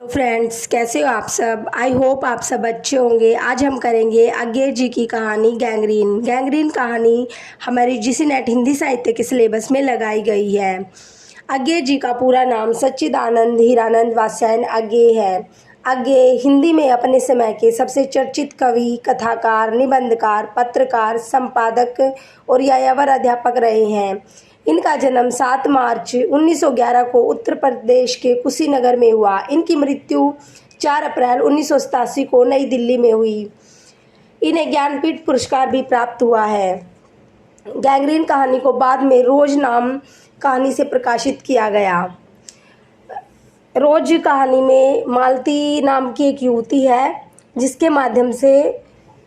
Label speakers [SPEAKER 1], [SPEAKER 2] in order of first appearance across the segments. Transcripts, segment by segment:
[SPEAKER 1] Friends, कैसे हो आप सब। आई होप आप सब अच्छे होंगे। आज हम करेंगे अज्ञे जी की कहानी गैंग्रीन। गैंग्रीन कहानी हमारी जीसी नेट हिंदी साहित्य के सिलेबस में लगाई गई है। अज्ञे जी का पूरा नाम सच्चिदानंद हीरानंद वात्स्यायन अज्ञे है। अज्ञे हिंदी में अपने समय के सबसे चर्चित कवि, कथाकार, निबंधकार, पत्रकार, संपादक और यायावर अध्यापक रहे हैं। इनका जन्म 7 मार्च 1911 को उत्तर प्रदेश के कुशीनगर में हुआ। इनकी मृत्यु 4 अप्रैल 1987 को नई दिल्ली में हुई। इन्हें ज्ञानपीठ पुरस्कार भी प्राप्त हुआ है। गैंग्रीन कहानी को बाद में रोज नाम कहानी से प्रकाशित किया गया। रोज कहानी में मालती नाम की एक युवती है, जिसके माध्यम से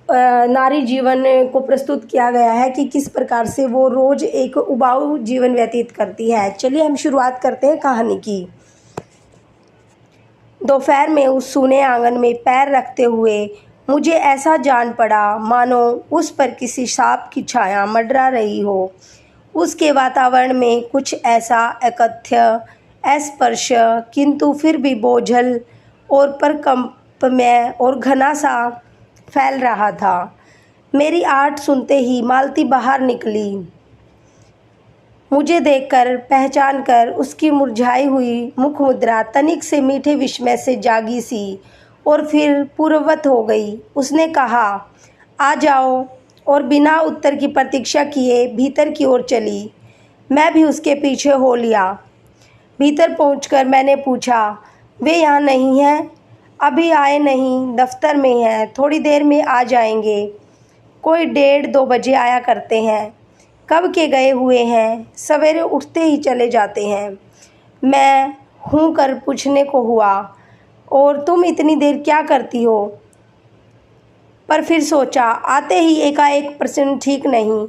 [SPEAKER 1] नारी जीवन को प्रस्तुत किया गया है कि किस प्रकार से वो रोज एक उबाऊ जीवन व्यतीत करती है। चलिए हम शुरुआत करते हैं कहानी की। दोपहर में उस सूने आंगन में पैर रखते हुए मुझे ऐसा जान पड़ा मानो उस पर किसी सांप की छाया मंडरा रही हो। उसके वातावरण में कुछ ऐसा अकथ्य, अस्पर्श, किंतु फिर भी बोझल और परकंपमय और घना सा फैल रहा था। मेरी आहट सुनते ही मालती बाहर निकली। मुझे देखकर, पहचान कर उसकी मुरझाई हुई मुख मुद्रा तनिक से मीठे विस्मय से जागी सी और फिर पूर्ववत हो गई। उसने कहा, आ जाओ, और बिना उत्तर की प्रतीक्षा किए भीतर की ओर चली। मैं भी उसके पीछे हो लिया। भीतर पहुंचकर मैंने पूछा, वे यहाँ नहीं हैं? अभी आए नहीं, दफ्तर में हैं, थोड़ी देर में आ जाएंगे। कोई 1:30-2 बजे आया करते हैं। कब के गए हुए हैं? सवेरे उठते ही चले जाते हैं। मैं हूँ कर पूछने को हुआ, और तुम इतनी देर क्या करती हो? पर फिर सोचा, आते ही एकाएक प्रश्न ठीक नहीं।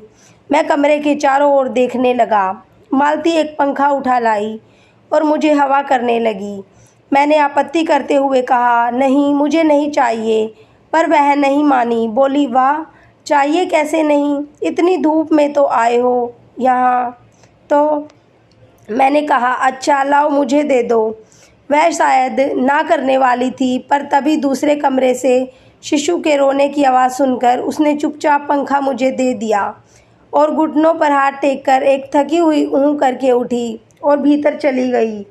[SPEAKER 1] मैं कमरे के चारों ओर देखने लगा। मालती एक पंखा उठा लाई और मुझे हवा करने लगी। मैंने आपत्ति करते हुए कहा, नहीं, मुझे नहीं चाहिए, पर वह नहीं मानी। बोली, वाह, चाहिए कैसे नहीं? इतनी धूप में तो आए हो यहाँ तो। मैंने कहा, अच्छा लाओ, मुझे दे दो। वह शायद ना करने वाली थी, पर तभी दूसरे कमरे से शिशु के रोने की आवाज़ सुनकर उसने चुपचाप पंखा मुझे दे दिया और घुटनों पर हाथ टेककर एक थकी हुई ऊँ करके उठी और भीतर चली गई।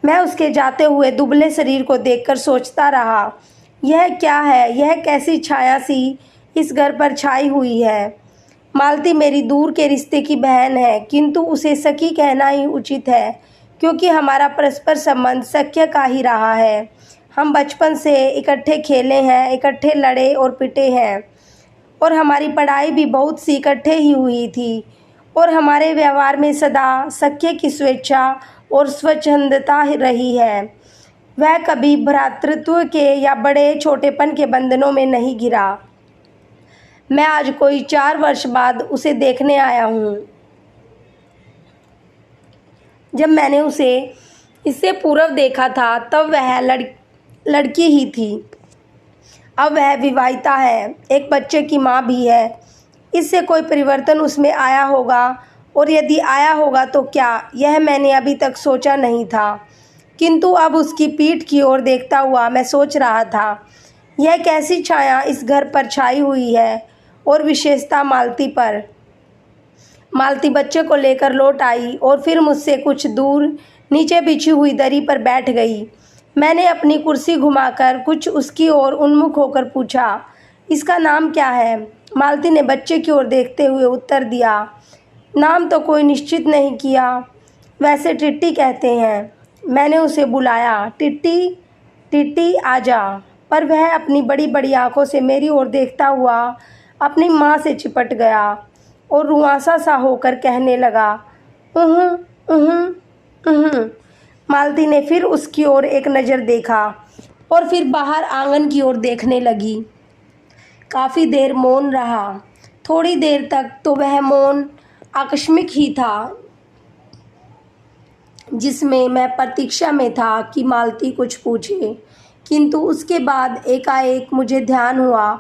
[SPEAKER 1] मैं उसके जाते हुए दुबले शरीर को देखकर सोचता रहा, यह क्या है? यह कैसी छाया सी इस घर पर छाई हुई है? मालती मेरी दूर के रिश्ते की बहन है, किंतु उसे सखी कहना ही उचित है, क्योंकि हमारा परस्पर संबंध सख्य का ही रहा है। हम बचपन से इकट्ठे खेले हैं, इकट्ठे लड़े और पिटे हैं, और हमारी पढ़ाई भी बहुत सी इकट्ठे ही हुई थी, और हमारे व्यवहार में सदा सख्य की स्वेच्छा और स्वच्छंदता रही है। वह कभी भ्रातृत्व के या बड़े छोटेपन के बंधनों में नहीं गिरा। मैं आज कोई 4 वर्ष बाद उसे देखने आया हूँ। जब मैंने उसे इससे पूर्व देखा था तब वह लड़की ही थी। अब वह विवाहिता है, एक बच्चे की माँ भी है। इससे कोई परिवर्तन उसमें आया होगा, और यदि आया होगा तो क्या, यह मैंने अभी तक सोचा नहीं था। किंतु अब उसकी पीठ की ओर देखता हुआ मैं सोच रहा था, यह कैसी छाया इस घर पर छाई हुई है, और विशेषता मालती पर। मालती बच्चे को लेकर लौट आई और फिर मुझसे कुछ दूर नीचे बिछी हुई दरी पर बैठ गई। मैंने अपनी कुर्सी घुमाकर कुछ उसकी ओर उन्मुख होकर पूछा, इसका नाम क्या है? मालती ने बच्चे की ओर देखते हुए उत्तर दिया, नाम तो कोई निश्चित नहीं किया, वैसे टिट्टी कहते हैं। मैंने उसे बुलाया, टिट्टी, टिट्टी आजा, पर वह अपनी बड़ी बड़ी आंखों से मेरी ओर देखता हुआ अपनी माँ से चिपट गया और रुआंसा सा होकर कहने लगा, उहुं, उहुं, उहुं। मालती ने फिर उसकी ओर एक नज़र देखा और फिर बाहर आंगन की ओर देखने लगी। काफ़ी देर मौन रहा। थोड़ी देर तक तो वह मौन आकस्मिक ही था, जिसमें मैं प्रतीक्षा में था कि मालती कुछ पूछे, किंतु उसके बाद एकाएक मुझे ध्यान हुआ,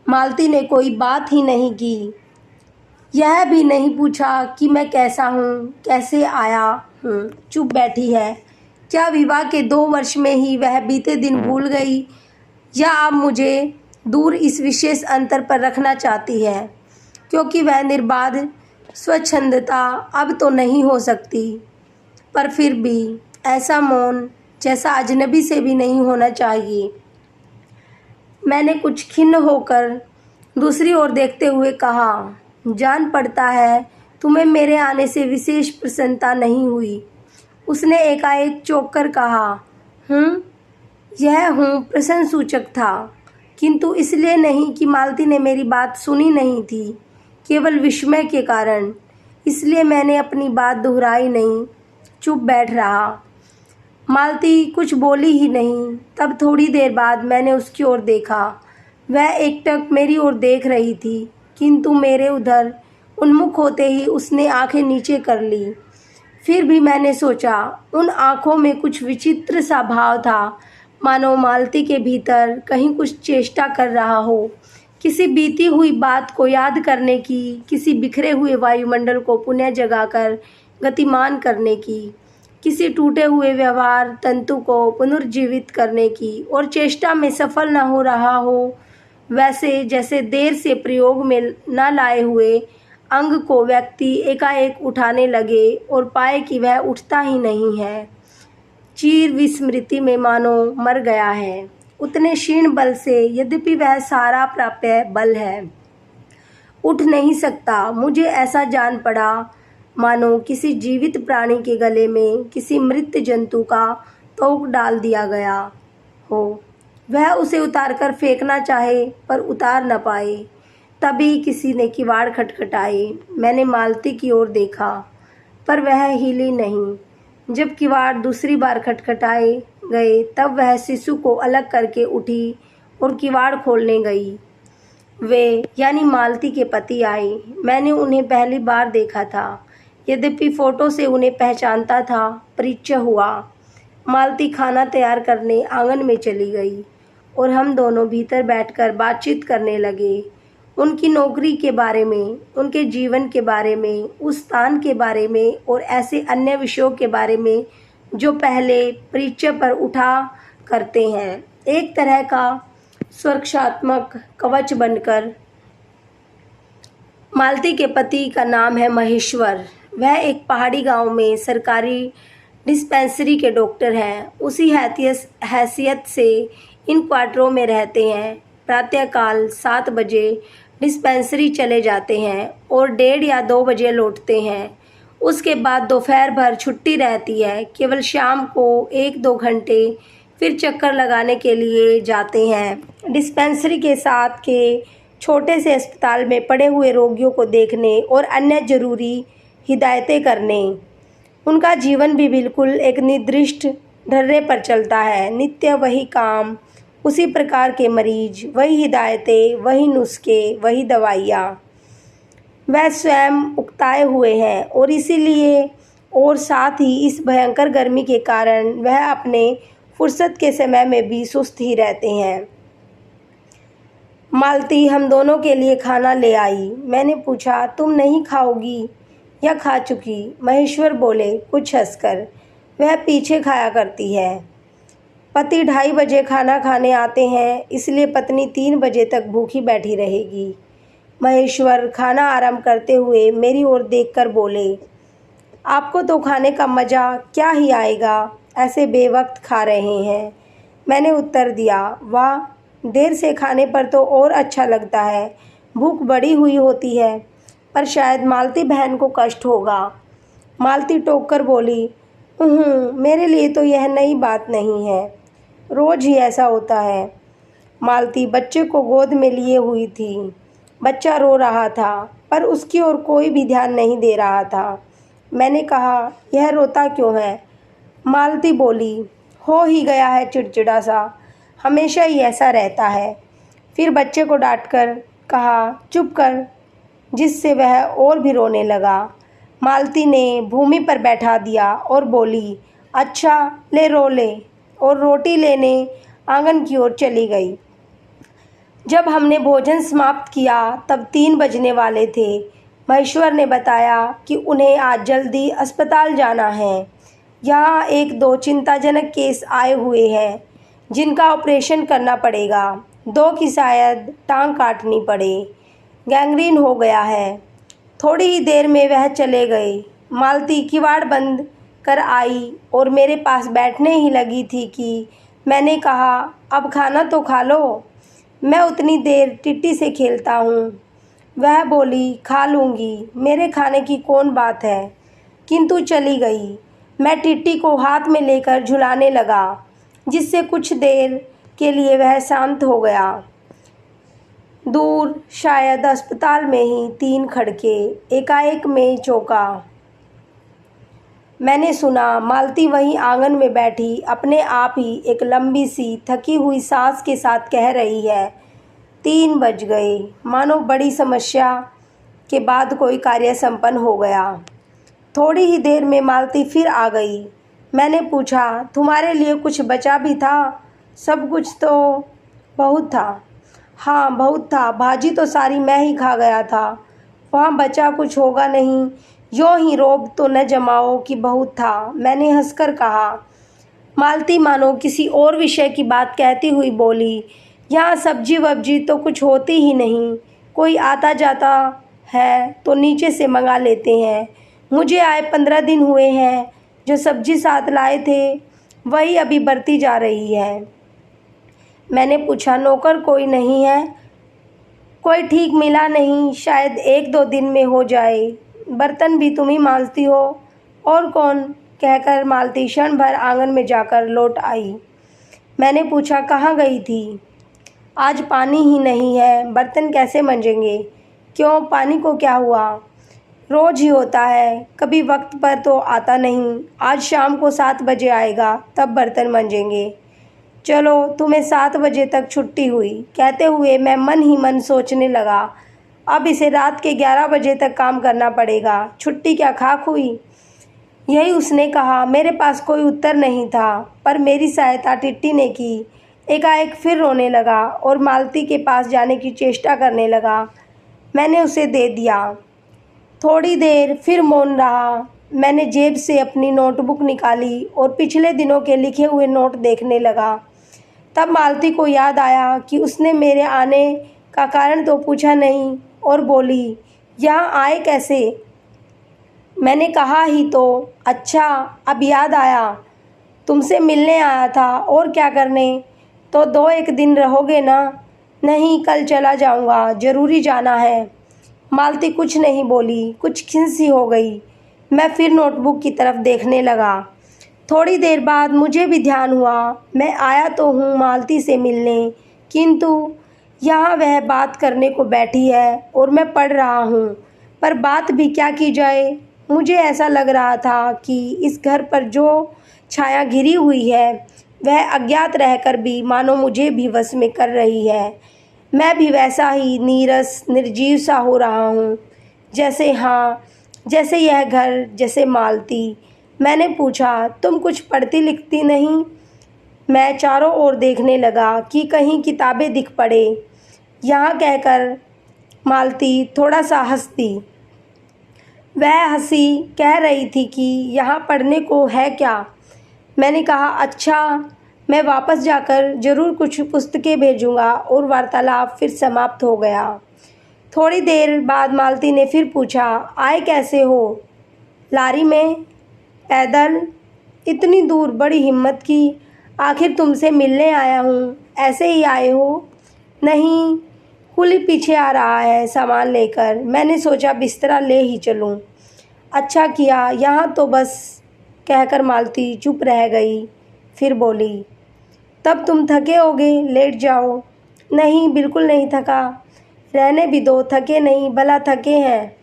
[SPEAKER 1] मालती ने कोई बात ही नहीं की। यह भी नहीं पूछा कि मैं कैसा हूँ, कैसे आया हूँ। चुप बैठी है, क्या विवाह के 2 वर्ष में ही वह बीते दिन भूल गई, या अब मुझे दूर इस विशेष अंतर पर रखना चाहती है? क्योंकि वह निर्बाध स्वच्छंदता अब तो नहीं हो सकती, पर फिर भी ऐसा मौन जैसा अजनबी से भी नहीं होना चाहिए। मैंने कुछ खिन्न होकर दूसरी ओर देखते हुए कहा, जान पड़ता है तुम्हें मेरे आने से विशेष प्रसन्नता नहीं हुई। उसने एकाएक चौंक कर कहा, यह प्रश्न सूचक था, किंतु इसलिए नहीं कि मालती ने मेरी बात सुनी नहीं थी, केवल विस्मय के कारण। इसलिए मैंने अपनी बात दोहराई नहीं, चुप बैठ रहा। मालती कुछ बोली ही नहीं। तब थोड़ी देर बाद मैंने उसकी ओर देखा। वह एकटक मेरी ओर देख रही थी, किंतु मेरे उधर उन्मुख होते ही उसने आंखें नीचे कर ली। फिर भी मैंने सोचा, उन आंखों में कुछ विचित्र सा भाव था, मानो मालती के भीतर कहीं कुछ चेष्टा कर रहा हो, किसी बीती हुई बात को याद करने की, किसी बिखरे हुए वायुमंडल को पुनः जगाकर गतिमान करने की, किसी टूटे हुए व्यवहार तंतु को पुनर्जीवित करने की, और चेष्टा में सफल न हो रहा हो। वैसे जैसे देर से प्रयोग में न लाए हुए अंग को व्यक्ति एकाएक उठाने लगे और पाए कि वह उठता ही नहीं है, चीर विस्मृति में मानो मर गया है। उतने क्षीण बल से, यद्यपि वह सारा प्राप्य बल है, उठ नहीं सकता। मुझे ऐसा जान पड़ा मानो किसी जीवित प्राणी के गले में किसी मृत जंतु का तोक डाल दिया गया हो। वह उसे उतारकर फेंकना चाहे पर उतार न पाए। तभी किसी ने किवाड़ खटखटाए। मैंने मालती की ओर देखा, पर वह हिली नहीं। जब किवाड़ दूसरी बार खटखटाए गए, तब वह शिशु को अलग करके उठी और किवाड़ खोलने गई। वे यानी मालती के पति आए। मैंने उन्हें पहली बार देखा था, यद्यपि फोटो से उन्हें पहचानता था। परिचय हुआ। मालती खाना तैयार करने आंगन में चली गई और हम दोनों भीतर बैठकर बातचीत करने लगे। उनकी नौकरी के बारे में, उनके जीवन के बारे में, उस स्थान के बारे में और ऐसे अन्य विषयों के बारे में जो पहले परिचय पर उठा करते हैं, एक तरह का सुरक्षात्मक कवच बनकर। मालती के पति का नाम है महेश्वर। वह एक पहाड़ी गांव में सरकारी डिस्पेंसरी के डॉक्टर हैं। उसी हैसियत से इन क्वार्टरों में रहते हैं। प्रातःकाल 7 बजे डिस्पेंसरी चले जाते हैं और 1:30 या 2 बजे लौटते हैं। उसके बाद दोपहर भर छुट्टी रहती है। केवल शाम को 1-2 घंटे फिर चक्कर लगाने के लिए जाते हैं डिस्पेंसरी के साथ के छोटे से अस्पताल में पड़े हुए रोगियों को देखने और अन्य जरूरी हिदायतें करने। उनका जीवन भी बिल्कुल एक निर्दिष्ट ढर्रे पर चलता है। नित्य वही काम, उसी प्रकार के मरीज, वही हिदायतें, वही नुस्खे, वही दवाइयाँ। वह स्वयं उकताए हुए हैं और इसीलिए और साथ ही इस भयंकर गर्मी के कारण वह अपने फुर्सत के समय में भी सुस्त ही रहते हैं। मालती हम दोनों के लिए खाना ले आई। मैंने पूछा, तुम नहीं खाओगी या खा चुकी? महेश्वर बोले कुछ हंसकर, वह पीछे खाया करती है। पति 2:30 बजे खाना खाने आते हैं, इसलिए पत्नी 3 बजे तक भूखी बैठी रहेगी। महेश्वर खाना आराम करते हुए मेरी ओर देखकर बोले, आपको तो खाने का मज़ा क्या ही आएगा, ऐसे बेवक्त खा रहे हैं। मैंने उत्तर दिया, वाह, देर से खाने पर तो और अच्छा लगता है। भूख बड़ी हुई होती है, पर शायद मालती बहन को कष्ट होगा। मालती टोक कर बोली, मेरे लिए तो यह नई बात नहीं है, रोज़ ही ऐसा होता है। मालती बच्चे को गोद में लिए हुई थी। बच्चा रो रहा था, पर उसकी ओर कोई भी ध्यान नहीं दे रहा था। मैंने कहा, यह रोता क्यों है? मालती बोली, हो ही गया है चिड़चिड़ा सा, हमेशा ही ऐसा रहता है। फिर बच्चे को डांटकर कहा, चुप कर, जिससे वह और भी रोने लगा। मालती ने भूमि पर बैठा दिया और बोली, अच्छा ले रो ले, और रोटी लेने आंगन की ओर चली गई। जब हमने भोजन समाप्त किया तब 3 बजने वाले थे। महेश्वर ने बताया कि उन्हें आज जल्दी अस्पताल जाना है। यहाँ एक दो चिंताजनक केस आए हुए हैं जिनका ऑपरेशन करना पड़ेगा। 2 की शायद टांग काटनी पड़े। गैंग्रीन हो गया है। थोड़ी ही देर में वह चले गए। मालती किवाड़ बंद कर आई और मेरे पास बैठने ही लगी थी कि मैंने कहा, अब खाना तो खा लो, मैं उतनी देर टिट्टी से खेलता हूँ। वह बोली, खा लूँगी, मेरे खाने की कौन बात है, किंतु चली गई। मैं टिट्टी को हाथ में लेकर झुलाने लगा, जिससे कुछ देर के लिए वह शांत हो गया। दूर शायद अस्पताल में ही 3 खड़के एकाएक में चौंका। मैंने सुना मालती वहीं आंगन में बैठी अपने आप ही एक लंबी सी थकी हुई सांस के साथ कह रही है, 3 बज गए। मानो बड़ी समस्या के बाद कोई कार्य संपन्न हो गया। थोड़ी ही देर में मालती फिर आ गई। मैंने पूछा, तुम्हारे लिए कुछ बचा भी था? सब कुछ तो बहुत था। हाँ बहुत था, भाजी तो सारी मैं ही खा गया था। वहाँ बचा कुछ होगा नहीं। यूँ ही रोब तो न जमाओ कि बहुत था, मैंने हंसकर कहा। मालती मानो किसी और विषय की बात कहती हुई बोली, यहाँ सब्जी वब्जी तो कुछ होती ही नहीं। कोई आता जाता है तो नीचे से मंगा लेते हैं। मुझे आए 15 दिन हुए हैं। जो सब्जी साथ लाए थे वही अभी बरती जा रही है। मैंने पूछा, नौकर कोई नहीं है? कोई ठीक मिला नहीं, शायद 1-2 दिन में हो जाए। बर्तन भी तुम ही मांजती हो? और कौन? कहकर मालती क्षण भर आंगन में जाकर लौट आई। मैंने पूछा, कहाँ गई थी? आज पानी ही नहीं है, बर्तन कैसे मंजेंगे? क्यों, पानी को क्या हुआ? रोज ही होता है, कभी वक्त पर तो आता नहीं। आज शाम को 7 बजे आएगा, तब बर्तन मंजेंगे। चलो, तुम्हें 7 बजे तक छुट्टी हुई। कहते हुए मैं मन ही मन सोचने लगा, अब इसे रात के 11 बजे तक काम करना पड़ेगा। छुट्टी क्या खाक हुई? यही उसने कहा। मेरे पास कोई उत्तर नहीं था, पर मेरी सहायता टिट्टी ने की। एकाएक फिर रोने लगा और मालती के पास जाने की चेष्टा करने लगा। मैंने उसे दे दिया। थोड़ी देर फिर मौन रहा। मैंने जेब से अपनी नोटबुक निकाली और पिछले दिनों के लिखे हुए नोट देखने लगा। तब मालती को याद आया कि उसने मेरे आने का कारण तो पूछा नहीं और बोली, यहाँ आए कैसे? मैंने कहा ही तो। अच्छा, अब याद आया, तुमसे मिलने आया था। और क्या करने? तो 2-1 दिन रहोगे ना? नहीं, कल चला जाऊंगा, ज़रूरी जाना है। मालती कुछ नहीं बोली, कुछ खिन्न हो गई। मैं फिर नोटबुक की तरफ देखने लगा। थोड़ी देर बाद मुझे भी ध्यान हुआ, मैं आया तो हूँ मालती से मिलने, किंतु यहाँ वह बात करने को बैठी है और मैं पढ़ रहा हूँ। पर बात भी क्या की जाए? मुझे ऐसा लग रहा था कि इस घर पर जो छाया घिरी हुई है वह अज्ञात रहकर भी मानो मुझे भी वश में कर रही है। मैं भी वैसा ही नीरस निर्जीव सा हो रहा हूँ, जैसे, हाँ, जैसे यह घर, जैसे मालती। मैंने पूछा, तुम कुछ पढ़ती लिखती नहीं? मैं चारों ओर देखने लगा कि कहीं किताबें दिख पड़े। यहाँ कहकर मालती थोड़ा सा हंसती। वह हंसी कह रही थी कि यहाँ पढ़ने को है क्या? मैंने कहा, अच्छा, मैं वापस जाकर ज़रूर कुछ पुस्तकें भेजूँगा। और वार्तालाप फिर समाप्त हो गया। थोड़ी देर बाद मालती ने फिर पूछा, आए कैसे हो? लारी में? पैदल? इतनी दूर? बड़ी हिम्मत की। आखिर तुमसे मिलने आया हूँ। ऐसे ही आए हो? नहीं, कुली पीछे आ रहा है सामान लेकर। मैंने सोचा बिस्तरा ले ही चलूँ। अच्छा किया। यहाँ तो बस, कहकर मालती चुप रह गई। फिर बोली, तब तुम थके होगे, लेट जाओ। नहीं, बिल्कुल नहीं थका। रहने भी दो, थके नहीं, भला थके हैं।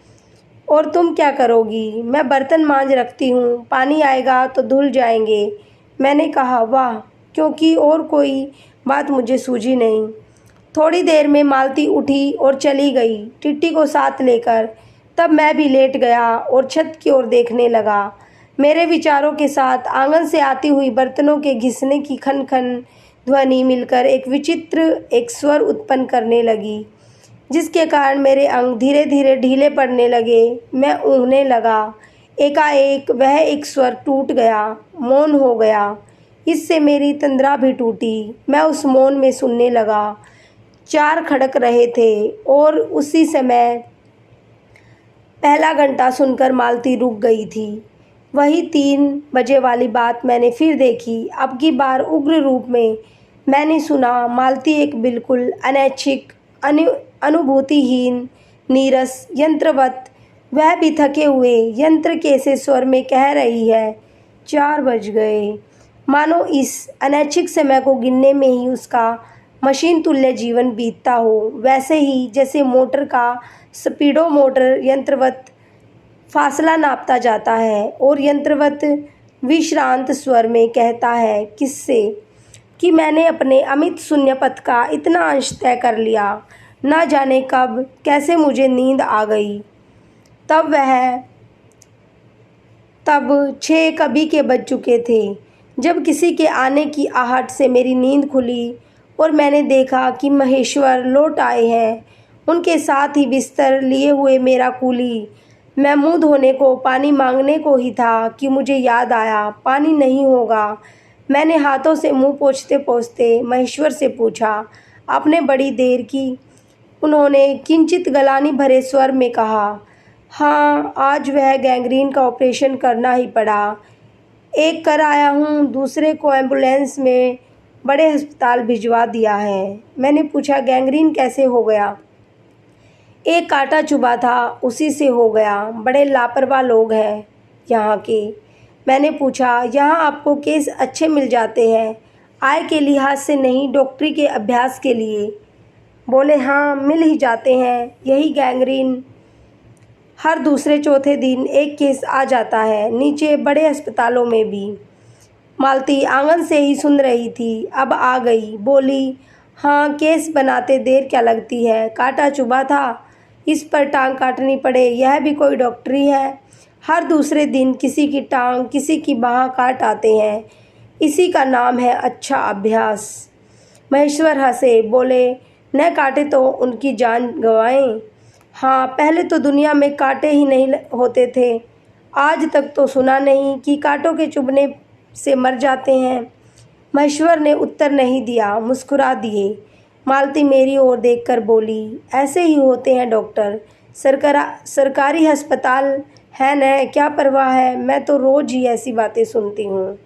[SPEAKER 1] और तुम क्या करोगी? मैं बर्तन मांज रखती हूँ, पानी आएगा तो धुल जाएंगे। मैंने कहा, वाह, क्योंकि और कोई बात मुझे सूझी नहीं। थोड़ी देर में मालती उठी और चली गई, टिट्टी को साथ लेकर। तब मैं भी लेट गया और छत की ओर देखने लगा। मेरे विचारों के साथ आंगन से आती हुई बर्तनों के घिसने की खन खन ध्वनि मिलकर एक विचित्र एक स्वर उत्पन्न करने लगी, जिसके कारण मेरे अंग धीरे धीरे ढीले पड़ने लगे। मैं ऊँघने लगा। एकाएक वह एक स्वर टूट गया, मौन हो गया। इससे मेरी तंद्रा भी टूटी। मैं उस मौन में सुनने लगा। 4 खड़क रहे थे और उसी समय पहला घंटा सुनकर मालती रुक गई थी। वही 3 बजे वाली बात मैंने फिर देखी। अब की बार उग्र रूप में मैंने सुना। मालती एक बिल्कुल अनैच्छिक, अनुभूतिहीन, नीरस, यंत्रवत, वह भी थके हुए यंत्र के से स्वर में कह रही है, 4 बज गए। मानो इस अनैच्छिक समय को गिनने में ही उसका मशीन तुल्य जीवन बीतता हो। वैसे ही जैसे मोटर का स्पीडोमीटर यंत्रवत फासला नापता जाता है और यंत्रवत विश्रांत स्वर में कहता है किससे कि मैंने अपने अमित शून्य पथ का इतना अंश तय कर लिया। न जाने कब कैसे मुझे नींद आ गई। तब 6 कभी के बज चुके थे जब किसी के आने की आहट से मेरी नींद खुली और मैंने देखा कि महेश्वर लौट आए हैं। उनके साथ ही बिस्तर लिए हुए मेरा कूली। मैं मुंह धोने को, पानी मांगने को ही था कि मुझे याद आया, पानी नहीं होगा। मैंने हाथों से मुंह पोंछते पोंछते महेश्वर से पूछा, आपने बड़ी देर की? उन्होंने किंचित गलानी भरे स्वर में कहा, हाँ, आज वह गैंग्रीन का ऑपरेशन करना ही पड़ा। एक कर आया हूँ, दूसरे को एम्बुलेंस में बड़े अस्पताल भिजवा दिया है। मैंने पूछा, गैंग्रीन कैसे हो गया? एक कांटा चुभा था, उसी से हो गया। बड़े लापरवाह लोग हैं यहाँ के। मैंने पूछा, यहाँ आपको केस अच्छे मिल जाते हैं? आय के लिहाज से नहीं, डॉक्टरी के अभ्यास के लिए। बोले, हाँ, मिल ही जाते हैं। यही गैंग्रीन हर दूसरे चौथे दिन एक केस आ जाता है, नीचे बड़े अस्पतालों में भी। मालती आंगन से ही सुन रही थी, अब आ गई। बोली, हाँ, केस बनाते देर क्या लगती है? कांटा चुभा था, इस पर टांग काटनी पड़े, यह भी कोई डॉक्टरी है? हर दूसरे दिन किसी की टांग, किसी की बाह काट आते हैं। इसी का नाम है अच्छा अभ्यास। महेश्वर हंसे, बोले, न काटे तो उनकी जान गंवाएं। हाँ, पहले तो दुनिया में कांटे ही नहीं होते थे। आज तक तो सुना नहीं कि कांटों के चुभने से मर जाते हैं। महेश्वर ने उत्तर नहीं दिया, मुस्कुरा दिए। मालती मेरी ओर देखकर बोली, ऐसे ही होते हैं डॉक्टर। सरकारी अस्पताल है न, क्या परवाह है? मैं तो रोज़ ही ऐसी बातें सुनती हूँ।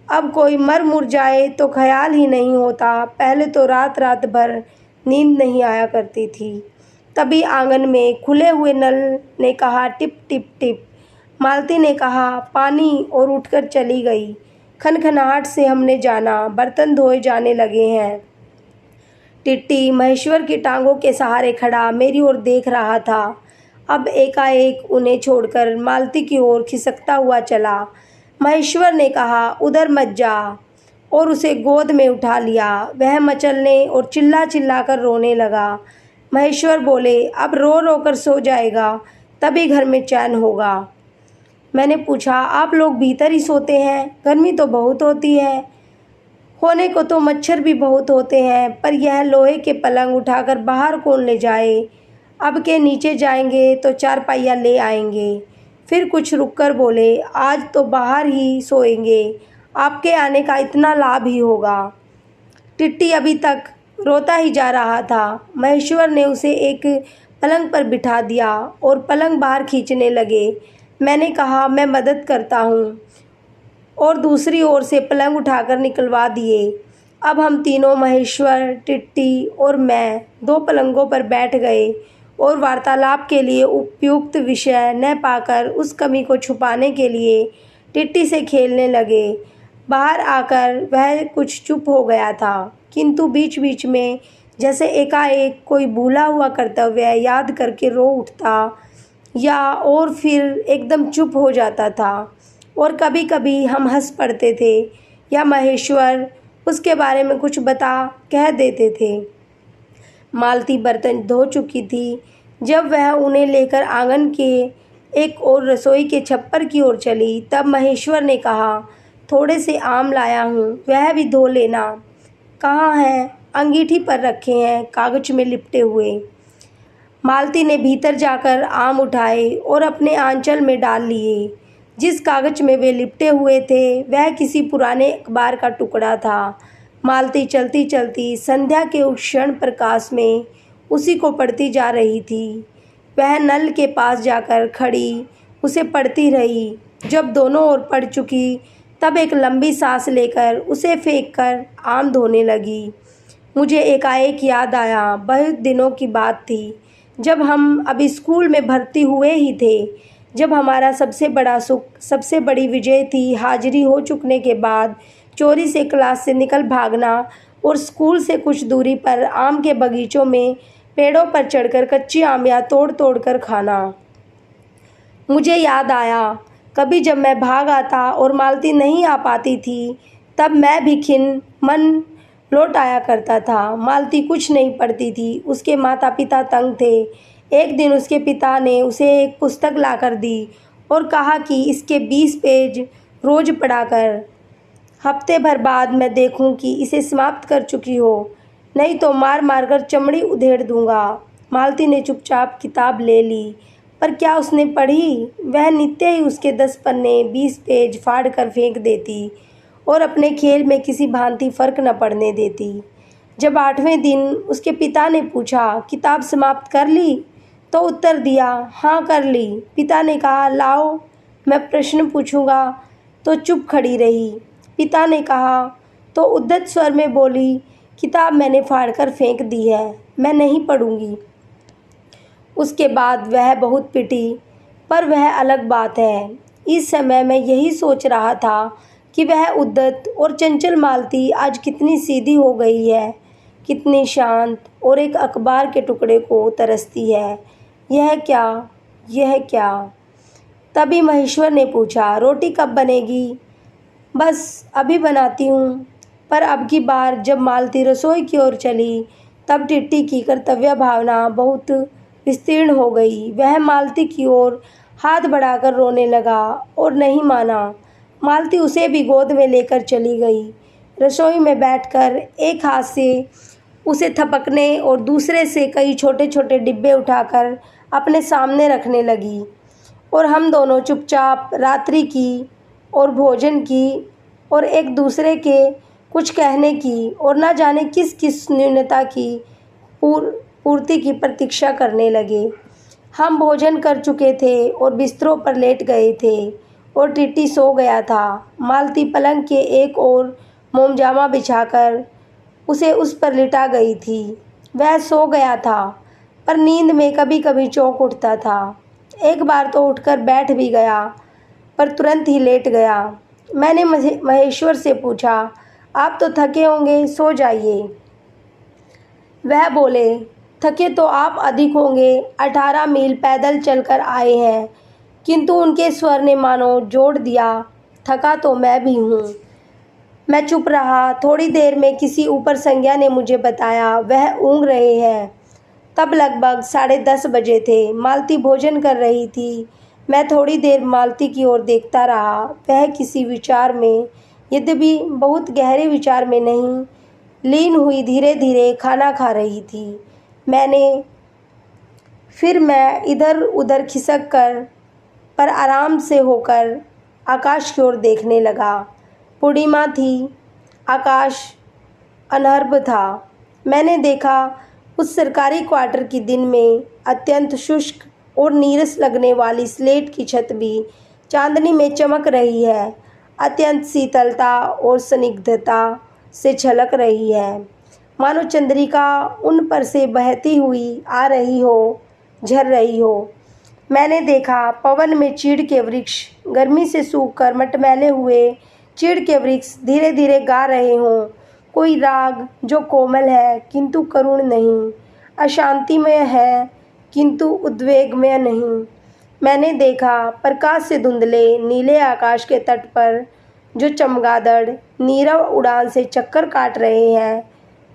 [SPEAKER 1] अब कोई मर मुर जाए तो ख्याल ही नहीं होता। पहले तो रात रात भर नींद नहीं आया करती थी। तभी आंगन में खुले हुए नल ने कहा, टिप टिप टिप। मालती ने कहा, पानी, और उठकर चली गई। खनखनाहट से हमने जाना, बर्तन धोए जाने लगे हैं। टिट्टी महेश्वर की टांगों के सहारे खड़ा मेरी ओर देख रहा था। अब एकाएक उन्हें छोड़कर मालती की ओर खिसकता हुआ चला। महेश्वर ने कहा, उधर मत जा, और उसे गोद में उठा लिया। वह मचलने और चिल्ला चिल्ला कर रोने लगा। महेश्वर बोले, अब रो रो कर सो जाएगा, तभी घर में चैन होगा। मैंने पूछा, आप लोग भीतर ही सोते हैं? गर्मी तो बहुत होती है। होने को तो मच्छर भी बहुत होते हैं, पर यह लोहे के पलंग उठाकर बाहर कौन ले जाए? अब के नीचे जाएंगे तो 4 पहिया ले आएंगे। फिर कुछ रुककर बोले, आज तो बाहर ही सोएंगे, आपके आने का इतना लाभ ही होगा। टिट्टी अभी तक रोता ही जा रहा था। महेश्वर ने उसे एक पलंग पर बिठा दिया और पलंग बाहर खींचने लगे। मैंने कहा, मैं मदद करता हूँ, और दूसरी ओर से पलंग उठाकर निकलवा दिए। अब हम तीनों, महेश्वर, टिट्टी और मैं, 2 पलंगों पर बैठ गए और वार्तालाप के लिए उपयुक्त विषय न पाकर उस कमी को छुपाने के लिए टिट्टी से खेलने लगे। बाहर आकर वह कुछ चुप हो गया था, किंतु बीच बीच में जैसे एकाएक कोई भूला हुआ कर्तव्य याद करके रो उठता या और फिर एकदम चुप हो जाता था। और कभी कभी हम हंस पड़ते थे या महेश्वर उसके बारे में कुछ कह देते थे। मालती बर्तन धो चुकी थी जब वह उन्हें लेकर आंगन के एक और रसोई के छप्पर की ओर चली। तब महेश्वर ने कहा, थोड़े से आम लाया हूँ, वह भी धो लेना। कहाँ है? अंगीठी पर रखे हैं, कागज में लिपटे हुए। मालती ने भीतर जाकर आम उठाए और अपने आंचल में डाल लिए। जिस कागज में वे लिपटे हुए थे वह किसी पुराने अखबार का टुकड़ा था। मालती चलती चलती संध्या के उस क्षण प्रकाश में उसी को पढ़ती जा रही थी। वह नल के पास जाकर खड़ी उसे पढ़ती रही। जब दोनों ओर पढ़ चुकी तब एक लंबी सांस लेकर उसे फेंक कर आम धोने लगी। मुझे एकाएक याद आया, बहुत दिनों की बात थी जब हम अभी स्कूल में भर्ती हुए ही थे, जब हमारा सबसे बड़ा सुख, सबसे बड़ी विजय थी हाजिरी हो चुकने के बाद चोरी से क्लास से निकल भागना और स्कूल से कुछ दूरी पर आम के बगीचों में पेड़ों पर चढ़कर कच्ची आमियाँ तोड़ तोड़ कर खाना। मुझे याद आया, कभी जब मैं भाग आता और मालती नहीं आ पाती थी तब मैं भी खिन्न मन लौट आया करता था। मालती कुछ नहीं पढ़ती थी, उसके माता पिता तंग थे। एक दिन उसके पिता ने उसे एक पुस्तक लाकर दी और कहा कि इसके 20 पेज रोज़ पढ़ा कर। हफ्ते भर बाद मैं देखूं कि इसे समाप्त कर चुकी हो, नहीं तो मार मार कर चमड़ी उधेड़ दूंगा। मालती ने चुपचाप किताब ले ली, पर क्या उसने पढ़ी? वह नित्य ही उसके 10 पन्ने 20 पेज फाड़ कर फेंक देती और अपने खेल में किसी भांति फ़र्क न पड़ने देती। जब 8वें दिन उसके पिता ने पूछा, किताब समाप्त कर ली? तो उत्तर दिया, हाँ कर ली। पिता ने कहा, लाओ मैं प्रश्न पूछूंगा, तो चुप खड़ी रही। पिता ने कहा तो उद्दत स्वर में बोली, किताब मैंने फाड़ कर फेंक दी है, मैं नहीं पढ़ूंगी। उसके बाद वह बहुत पिटी, पर वह अलग बात है। इस समय मैं यही सोच रहा था कि वह उद्दत और चंचल मालती आज कितनी सीधी हो गई है, कितनी शांत और एक अखबार के टुकड़े को तरसती है। यह क्या, यह क्या? तभी महेश्वर ने पूछा, रोटी कब बनेगी? बस अभी बनाती हूँ। पर अब की बार जब मालती रसोई की ओर चली तब टिट्टी की कर्तव्य भावना बहुत विस्तीर्ण हो गई। वह मालती की ओर हाथ बढ़ाकर रोने लगा और नहीं माना। मालती उसे भी गोद में लेकर चली गई। रसोई में बैठकर एक हाथ से उसे थपकने और दूसरे से कई छोटे छोटे डिब्बे उठाकर अपने सामने रखने लगी और हम दोनों चुपचाप रात्रि की और भोजन की और एक दूसरे के कुछ कहने की और न जाने किस किस न्यूनता की पूर्ति की प्रतीक्षा करने लगे। हम भोजन कर चुके थे और बिस्तरों पर लेट गए थे और टिट्टी सो गया था। मालती पलंग के एक ओर मोमजामा बिछाकर उसे उस पर लिटा गई थी। वह सो गया था, पर नींद में कभी कभी चौंक उठता था। एक बार तो उठकर बैठ भी गया, पर तुरंत ही लेट गया। मैंने महेश्वर से पूछा, आप तो थके होंगे, सो जाइए। वह बोले, थके तो आप अधिक होंगे, 18 मील पैदल चलकर आए हैं। किंतु उनके स्वर ने मानो जोड़ दिया, थका तो मैं भी हूँ। मैं चुप रहा। थोड़ी देर में किसी ऊपर संज्ञा ने मुझे बताया वह ऊँघ रहे हैं। तब लगभग 10:30 बजे थे। मालती भोजन कर रही थी। मैं थोड़ी देर मालती की ओर देखता रहा। वह किसी विचार में, यद्यपि बहुत गहरे विचार में नहीं, लीन हुई धीरे धीरे खाना खा रही थी। मैं इधर उधर खिसक कर पर आराम से होकर आकाश की ओर देखने लगा। पूर्णिमा थी, आकाश अनहर्ब था। मैंने देखा उस सरकारी क्वार्टर की दिन में अत्यंत शुष्क और नीरस लगने वाली स्लेट की छत भी चांदनी में चमक रही है, अत्यंत शीतलता और स्निग्धता से झलक रही है, मानो चंद्रिका उन पर से बहती हुई आ रही हो, झर रही हो। मैंने देखा पवन में चीड़ के वृक्ष, गर्मी से सूखकर मटमैले हुए चीड़ के वृक्ष धीरे धीरे गा रहे हों कोई राग जो कोमल है किंतु करुण नहीं, अशांतिमय है किंतु उद्वेगमय नहीं। मैंने देखा प्रकाश से धुंधले नीले आकाश के तट पर जो चमगादड़ नीरव उड़ान से चक्कर काट रहे हैं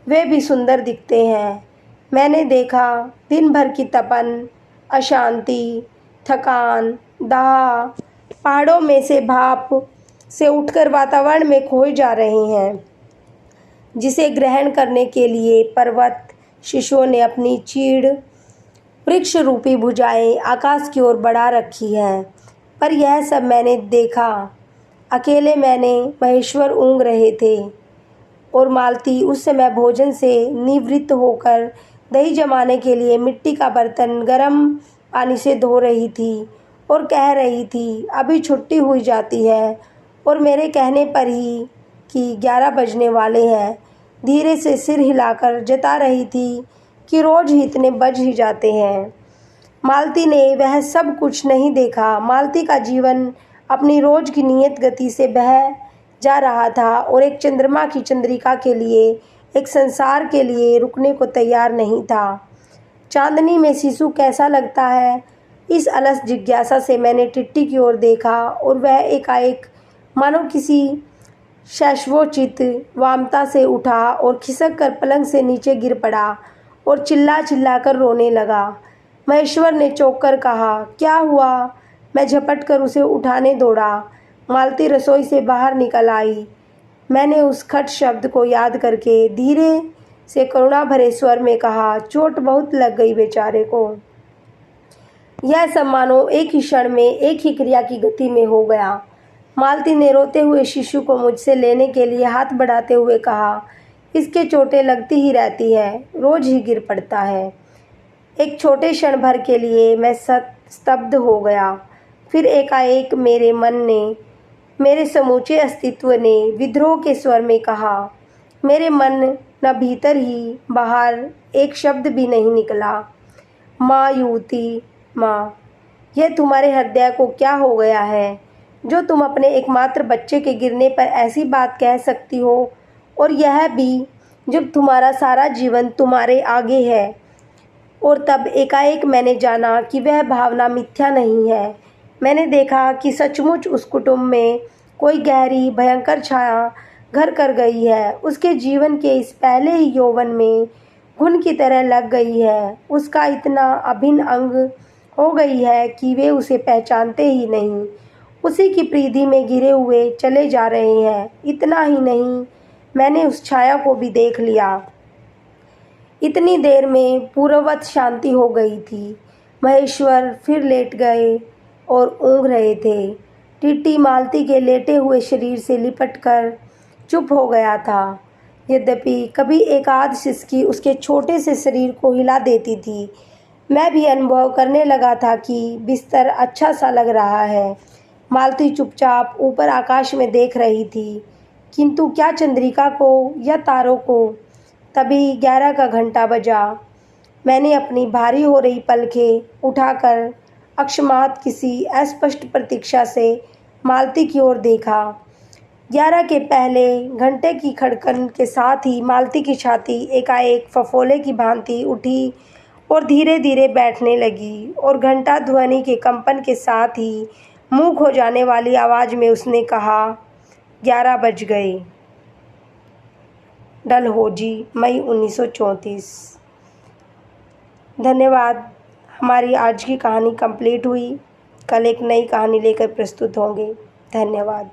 [SPEAKER 1] वे भी सुंदर दिखते हैं। मैंने देखा दिन भर की तपन, अशांति, थकान, दाह पहाड़ों में से भाप से उठकर वातावरण में खोए जा रहे हैं, जिसे ग्रहण करने के लिए पर्वत शिशुओं ने अपनी चीड़ वृक्ष रूपी भुजाएं आकाश की ओर बढ़ा रखी हैं। पर यह सब मैंने देखा। अकेले मैंने महेश्वर ऊँघ रहे थे और मालती उस समय भोजन से निवृत्त होकर दही जमाने के लिए मिट्टी का बर्तन गर्म पानी से धो रही थी और कह रही थी, अभी छुट्टी हुई जाती है और मेरे कहने पर ही कि 11 बजने वाले हैं। धीरे से सिर हिलाकर जता रही थी कि रोज़ ही इतने बज ही जाते हैं। मालती ने वह सब कुछ नहीं देखा। मालती का जीवन अपनी रोज़ की नियत गति से बह जा रहा था और एक चंद्रमा की चंद्रिका के लिए, एक संसार के लिए रुकने को तैयार नहीं था। चांदनी में शिशु कैसा लगता है, इस अलस जिज्ञासा से मैंने टिट्टी की ओर देखा और वह एकाएक मानो किसी शैशवोचित वामता से उठा और खिसक कर पलंग से नीचे गिर पड़ा और चिल्ला चिल्ला कर रोने लगा। महेश्वर ने चौंक कर कहा, क्या हुआ? मैं झपट कर उसे उठाने दौड़ा। मालती रसोई से बाहर निकल आई। मैंने उस खट शब्द को याद करके धीरे से करुणा भरे स्वर में कहा, चोट बहुत लग गई बेचारे को। यह सब मानो एक ही क्षण में एक ही क्रिया की गति में हो गया। मालती ने रोते हुए शिशु को मुझसे लेने के लिए हाथ बढ़ाते हुए कहा, इसके चोटें लगती ही रहती है, रोज ही गिर पड़ता है। एक छोटे क्षण भर के लिए मैं स्तब्ध हो गया। फिर एकाएक मेरे मन ने, मेरे समूचे अस्तित्व ने विद्रोह के स्वर में कहा। मेरे मन न भीतर ही बाहर एक शब्द भी नहीं निकला। माँ युवती, माँ, यह तुम्हारे हृदय को क्या हो गया है जो तुम अपने एकमात्र बच्चे के गिरने पर ऐसी बात कह सकती हो, और यह भी जब तुम्हारा सारा जीवन तुम्हारे आगे है। और तब एकाएक मैंने जाना कि वह भावना मिथ्या नहीं है। मैंने देखा कि सचमुच उस कुटुंब में कोई गहरी भयंकर छाया घर कर गई है। उसके जीवन के इस पहले ही यौवन में घुन की तरह लग गई है। उसका इतना अभिन्न अंग हो गई है कि वे उसे पहचानते ही नहीं, उसी की प्रीति में घिरे हुए चले जा रहे हैं। इतना ही नहीं, मैंने उस छाया को भी देख लिया। इतनी देर में पूर्ववत शांति हो गई थी। महेश्वर फिर लेट गए और ऊँघ रहे थे। टिट्टी मालती के लेटे हुए शरीर से लिपटकर चुप हो गया था। यद्यपि कभी एक आध सिसकी उसके छोटे से शरीर को हिला देती थी। मैं भी अनुभव करने लगा था कि बिस्तर अच्छा सा लग रहा है। मालती चुपचाप ऊपर आकाश में देख रही थी, किंतु क्या चंद्रिका को या तारों को। तभी 11 का घंटा बजा। मैंने अपनी भारी हो रही पलकें उठाकर अकस्मात किसी अस्पष्ट प्रतीक्षा से मालती की ओर देखा। 11 के पहले घंटे की खड़कन के साथ ही मालती की छाती एकाएक फफोले की भांति उठी और धीरे धीरे बैठने लगी, और घंटा ध्वनि के कंपन के साथ ही मुँह खो जाने वाली आवाज़ में उसने कहा, 11 बज गए। डलहौजी, मई 1934। धन्यवाद। हमारी आज की कहानी कंप्लीट हुई। कल एक नई कहानी लेकर प्रस्तुत होंगे। धन्यवाद।